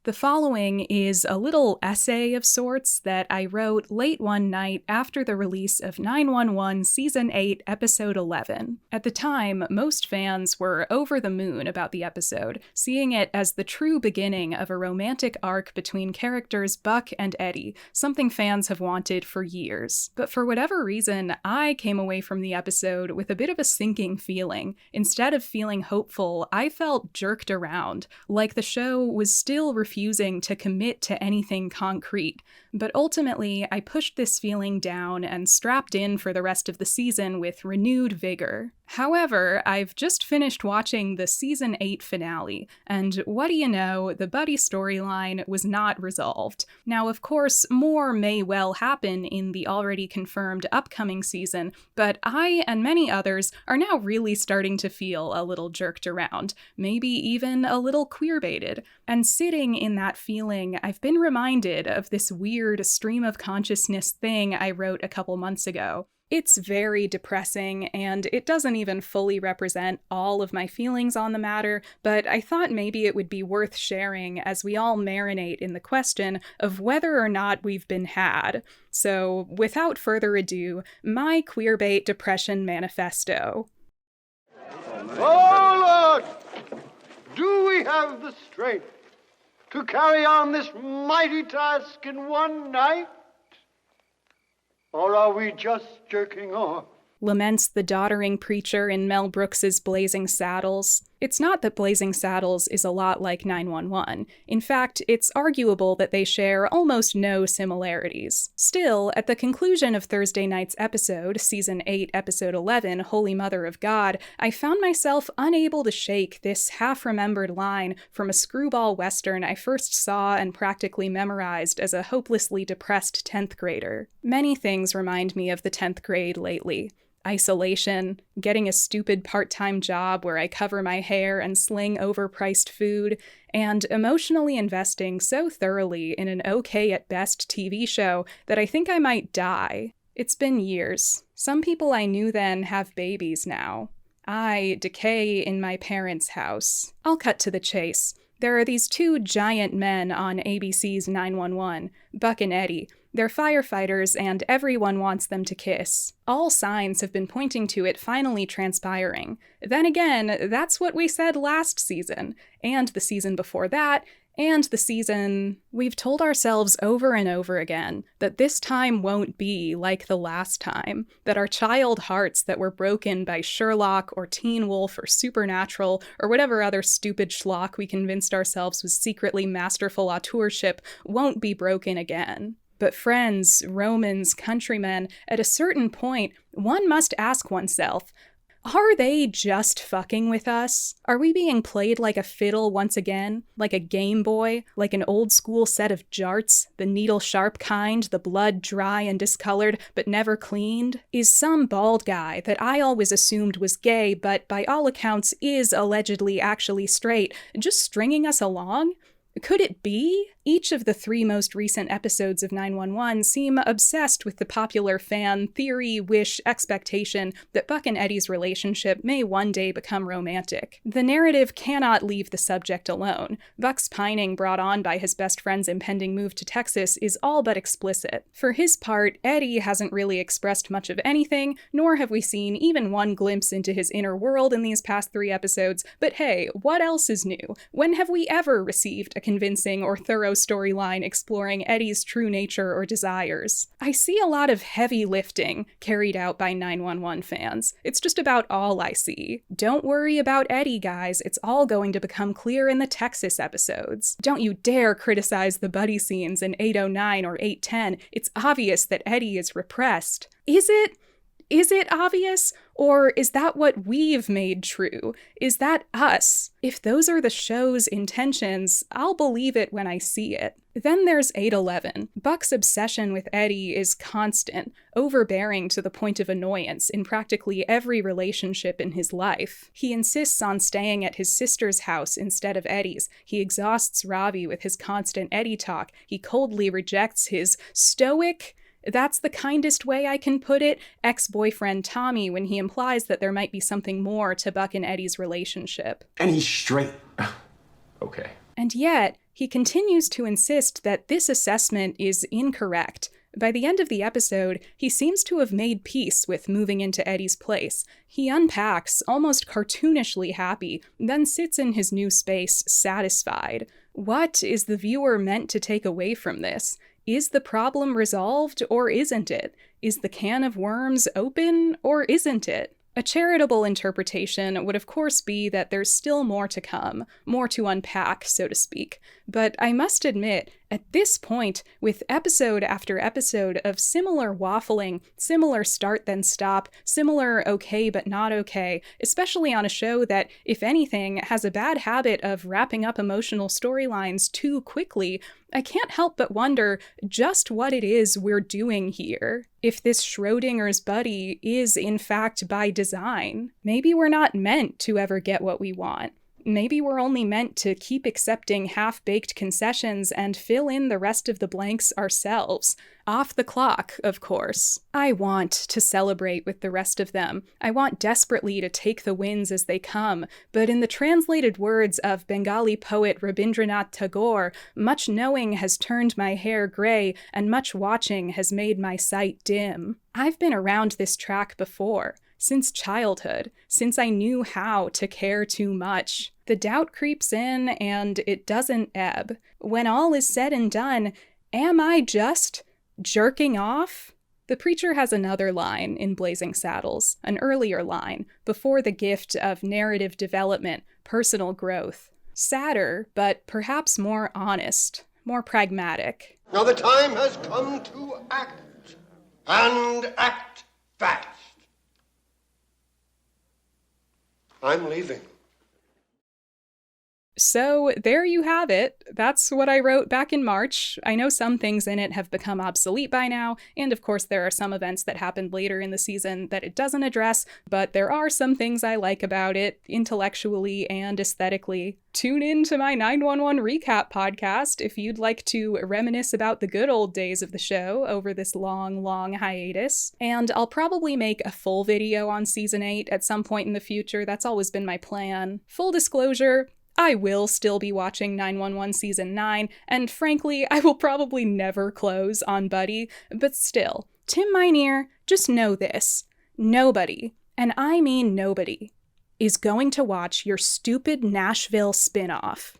The following is a little essay of sorts that I wrote late one night after the release of 911 Season 8, Episode 11. At the time, most fans were over the moon about the episode, seeing it as the true beginning of a romantic arc between characters Buck and Eddie, something fans have wanted for years. But for whatever reason, I came away from the episode with a bit of a sinking feeling. Instead of feeling hopeful, I felt jerked around, like the show was still refusing to commit to anything concrete. But ultimately, I pushed this feeling down and strapped in for the rest of the season with renewed vigor. However, I've just finished watching the Season 8 finale, and what do you know, the Buddie storyline was not resolved. Now, of course, more may well happen in the already confirmed upcoming season, but I and many others are now really starting to feel a little jerked around, maybe even a little queerbaited. And sitting in that feeling, I've been reminded of this weird stream of consciousness thing I wrote a couple months ago. It's very depressing, and it doesn't even fully represent all of my feelings on the matter, but I thought maybe it would be worth sharing as we all marinate in the question of whether or not we've been had. So, without further ado, my queerbait depression manifesto. Oh, Lord! Do we have the strength to carry on this mighty task in one night? Or are we just jerking off? Laments the doddering preacher in Mel Brooks's Blazing Saddles. It's not that Blazing Saddles is a lot like 911. In fact, it's arguable that they share almost no similarities. Still, at the conclusion of Thursday night's episode, Season 8, Episode 11, Holy Mother of God, I found myself unable to shake this half-remembered line from a screwball western I first saw and practically memorized as a hopelessly depressed 10th grader. Many things remind me of the 10th grade lately. Isolation, getting a stupid part-time job where I cover my hair and sling overpriced food, and emotionally investing so thoroughly in an okay-at-best TV show that I think I might die. It's been years. Some people I knew then have babies now. I decay in my parents' house. I'll cut to the chase. There are these two giant men on ABC's 911, Buck and Eddie. They're firefighters, and everyone wants them to kiss. All signs have been pointing to it finally transpiring. Then again, that's what we said last season, and the season before that, and the season... We've told ourselves over and over again that this time won't be like the last time, that our child hearts that were broken by Sherlock or Teen Wolf or Supernatural or whatever other stupid schlock we convinced ourselves was secretly masterful auteurship won't be broken again. But friends, Romans, countrymen, at a certain point, one must ask oneself, are they just fucking with us? Are we being played like a fiddle once again? Like a Game Boy? Like an old school set of jarts? The needle-sharp kind, the blood dry and discolored, but never cleaned? Is some bald guy that I always assumed was gay, but by all accounts is allegedly actually straight, just stringing us along? Could it be? Each of the 3 most recent episodes of 911 seem obsessed with the popular fan theory, wish, expectation that Buck and Eddie's relationship may one day become romantic. The narrative cannot leave the subject alone. Buck's pining brought on by his best friend's impending move to Texas is all but explicit. For his part, Eddie hasn't really expressed much of anything, nor have we seen even one glimpse into his inner world in these past 3 episodes, but hey, what else is new? When have we ever received a convincing or thorough storyline exploring Eddie's true nature or desires? I see a lot of heavy lifting carried out by 911 fans. It's just about all I see. Don't worry about Eddie, guys. It's all going to become clear in the Texas episodes. Don't you dare criticize the Buddie scenes in 809 or 810. It's obvious that Eddie is repressed. Is it? Is it obvious? Or is that what we've made true? Is that us? If those are the show's intentions, I'll believe it when I see it. Then there's 811. Buck's obsession with Eddie is constant, overbearing to the point of annoyance in practically every relationship in his life. He insists on staying at his sister's house instead of Eddie's. He exhausts Ravi with his constant Eddie talk. He coldly rejects his stoic... That's the kindest way I can put it, ex-boyfriend Tommy when he implies that there might be something more to Buck and Eddie's relationship. And he's straight. Okay. And yet, He continues to insist that this assessment is incorrect. By the end of the episode, he seems to have made peace with moving into Eddie's place. He unpacks, almost cartoonishly happy, then sits in his new space, satisfied. What is the viewer meant to take away from this? Is the problem resolved, or isn't it? Is the can of worms open, or isn't it? A charitable interpretation would of course be that there's still more to come, more to unpack, so to speak. But I must admit, at this point, with episode after episode of similar waffling, similar start then stop, similar okay but not okay, especially on a show that, if anything, has a bad habit of wrapping up emotional storylines too quickly, I can't help but wonder just what it is we're doing here. If this Schrodinger's Buddie is in fact by design. Maybe we're not meant to ever get what we want. Maybe we're only meant to keep accepting half-baked concessions and fill in the rest of the blanks ourselves. Off the clock, of course. I want to celebrate with the rest of them. I want desperately to take the wins as they come. But in the translated words of Bengali poet Rabindranath Tagore, much knowing has turned my hair gray, and much watching has made my sight dim. I've been around this track before. Since childhood, since I knew how to care too much. The doubt creeps in and it doesn't ebb. When all is said and done, am I just jerking off? The preacher has another line in Blazing Saddles, an earlier line, before the gift of narrative development, personal growth. Sadder, but perhaps more honest, more pragmatic. Now the time has come to act, and act fast. I'm leaving. So there you have it. That's what I wrote back in March. I know some things in it have become obsolete by now, and of course there are some events that happened later in the season that it doesn't address, but there are some things I like about it, intellectually and aesthetically. Tune in to my 911 recap podcast if you'd like to reminisce about the good old days of the show over this long hiatus. And I'll probably make a full video on Season 8 at some point in the future. That's always been my plan. Full disclosure, I will still be watching 911 Season 9, and frankly, I will probably never close on Buddie, but still, Tim Minear, just know this. Nobody, and I mean nobody, is going to watch your stupid Nashville spinoff.